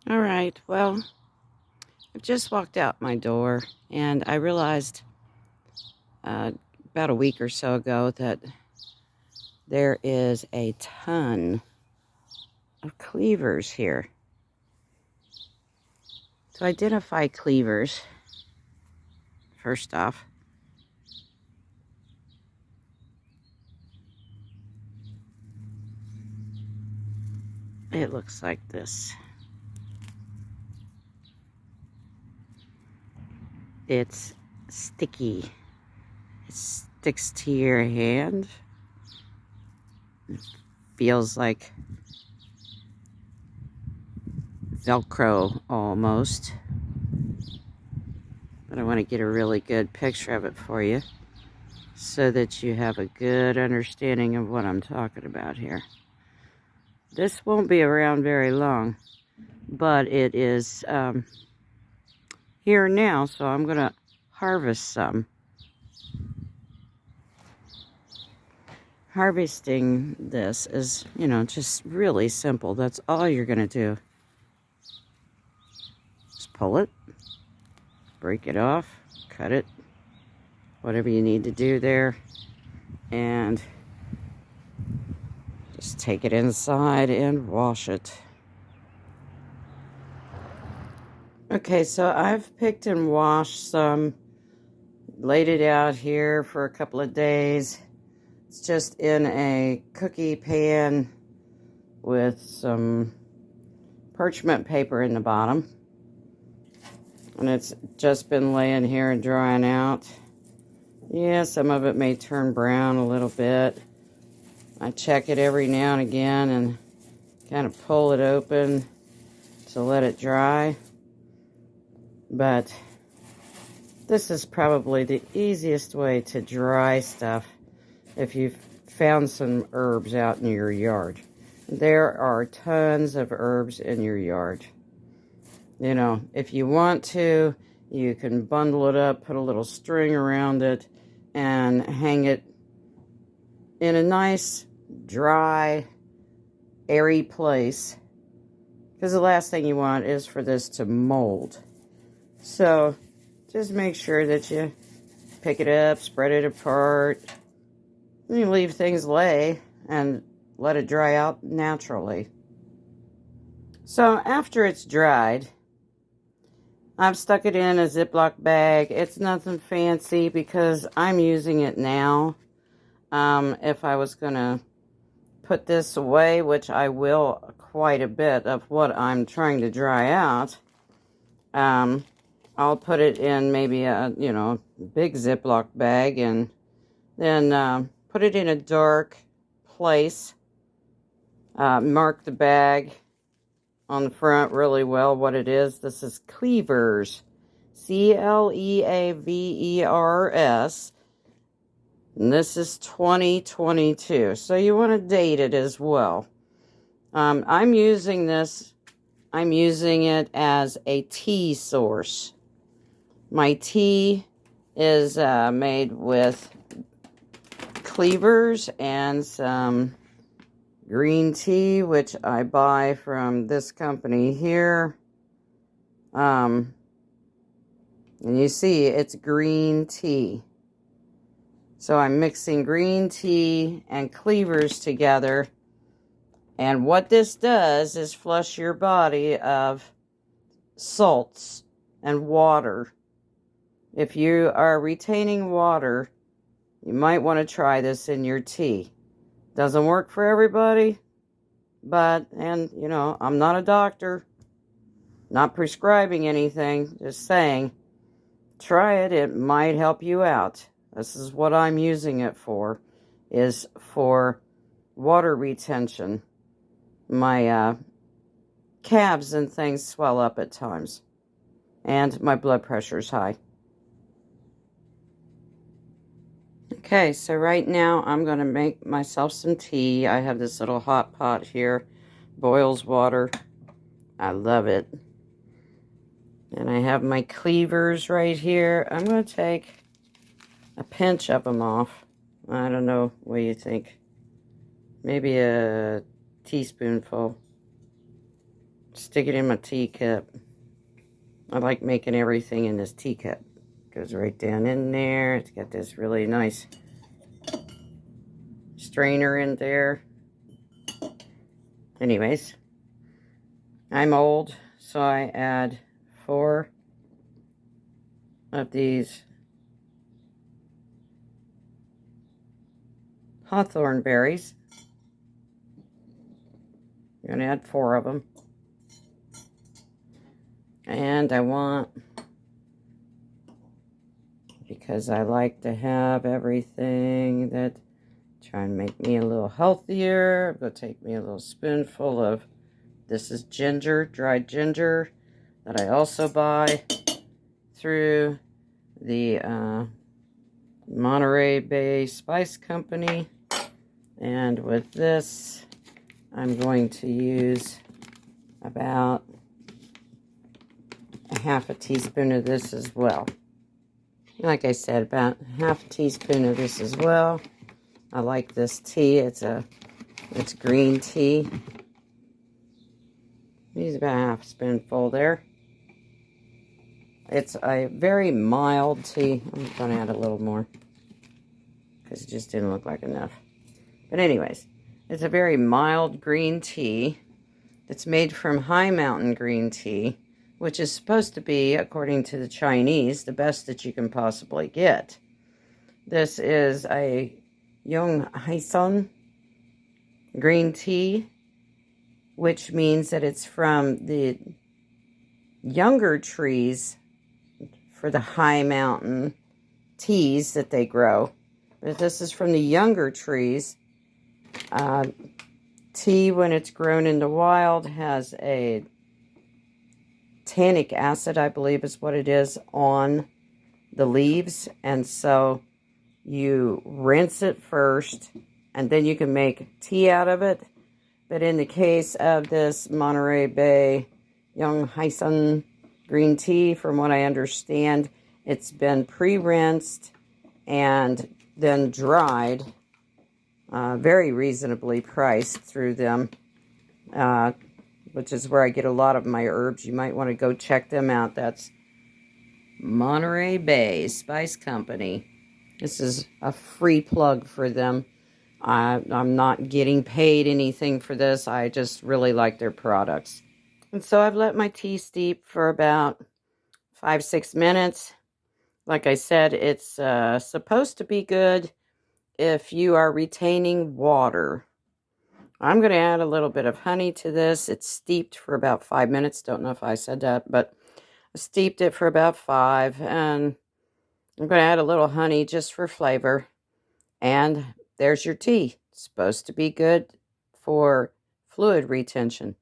All right, well, I've just walked out my door and I realized uh, about a week or so ago that there is a ton of cleavers here. To identify cleavers, first off, it looks like this. It's sticky. It sticks to your hand. It feels like Velcro almost. But I want to get a really good picture of it for you so that you have a good understanding of what I'm talking about here. This won't be around very long, but it is here now, so I'm going to harvest some. Harvesting this is, just really simple. That's all you're going to do. Just pull it, break it off, cut it, whatever you need to do there, and just take it inside and wash it. Okay, so I've picked and washed some, laid it out here for a couple of days. It's just in a cookie pan with some parchment paper in the bottom. And it's just been laying here and drying out. Yeah, some of it may turn brown a little bit. I check it every now and again and kind of pull it open to let it dry. But this is probably the easiest way to dry stuff if you've found some herbs out in your yard. There are tons of herbs in your yard. If you want to, you can bundle it up, put a little string around it, and hang it in a nice, dry, airy place. Because the last thing you want is for this to mold. So, just make sure that you pick it up, spread it apart. You leave things lay and let it dry out naturally. So after it's dried, I've stuck it in a Ziploc bag. It's nothing fancy because I'm using it now. If I was going to put this away, which I will quite a bit of what I'm trying to dry out, I'll put it in maybe a, big Ziploc bag and then put it in a dark place. Mark the bag on the front really well what it is. This is cleavers. Cleavers. And this is 2022. So you want to date it as well. I'm using it as a tea source. My tea is made with cleavers and some green tea, which I buy from this company here. And you see, it's green tea. So I'm mixing green tea and cleavers together. And what this does is flush your body of salts and water. If you are retaining water, you might want to try this in your tea. Doesn't work for everybody, but, I'm not a doctor, not prescribing anything, just saying, try it, it might help you out. This is what I'm using it for, is for water retention. My calves and things swell up at times, and my blood pressure's high. Okay, so right now I'm going to make myself some tea. I have this little hot pot here, boils water. I love it. And I have my cleavers right here. I'm going to take a pinch of them off. I don't know, what do you think? Maybe a teaspoonful. stick it in my teacup. I like making everything in this teacup. Goes right down in there. It's got this really nice strainer in there. Anyways, I'm old, so I add 4 of these hawthorn berries. I'm going to add 4 of them. And I want, because I like to have everything that try and make me a little healthier, I'm going to take me a little spoonful of, this is ginger, dried ginger, that I also buy through the Monterey Bay Spice Company. And with this, I'm going to use about a half a teaspoon of this as well. Like I said, about half a teaspoon of this as well. I like this tea. It's green tea. Use about half a spoonful there. It's a very mild tea. I'm going to add a little more because it just didn't look like enough. But anyways, it's a very mild green tea. It's made from high mountain green tea, which is supposed to be, according to the Chinese, the best that you can possibly get. This is a Yonghaisun green tea, which means that it's from the younger trees for the high mountain teas that they grow. But this is from the younger trees. Tea, when it's grown in the wild, has a tannic acid, I believe is what it is, on the leaves. And so you rinse it first, and then you can make tea out of it. But in the case of this Monterey Bay Yonghaisun green tea, from what I understand, it's been pre-rinsed and then dried, very reasonably priced through them, which is where I get a lot of my herbs. You might want to go check them out. That's Monterey Bay Spice Company. This is a free plug for them. I'm not getting paid anything for this. I just really like their products. And so I've let my tea steep for about 5-6 minutes. Like I said, it's supposed to be good if you are retaining water. I'm going to add a little bit of honey to this. It's steeped for about 5 minutes. Don't know if I said that, but I steeped it for about 5. And I'm going to add a little honey just for flavor. And there's your tea. It's supposed to be good for fluid retention.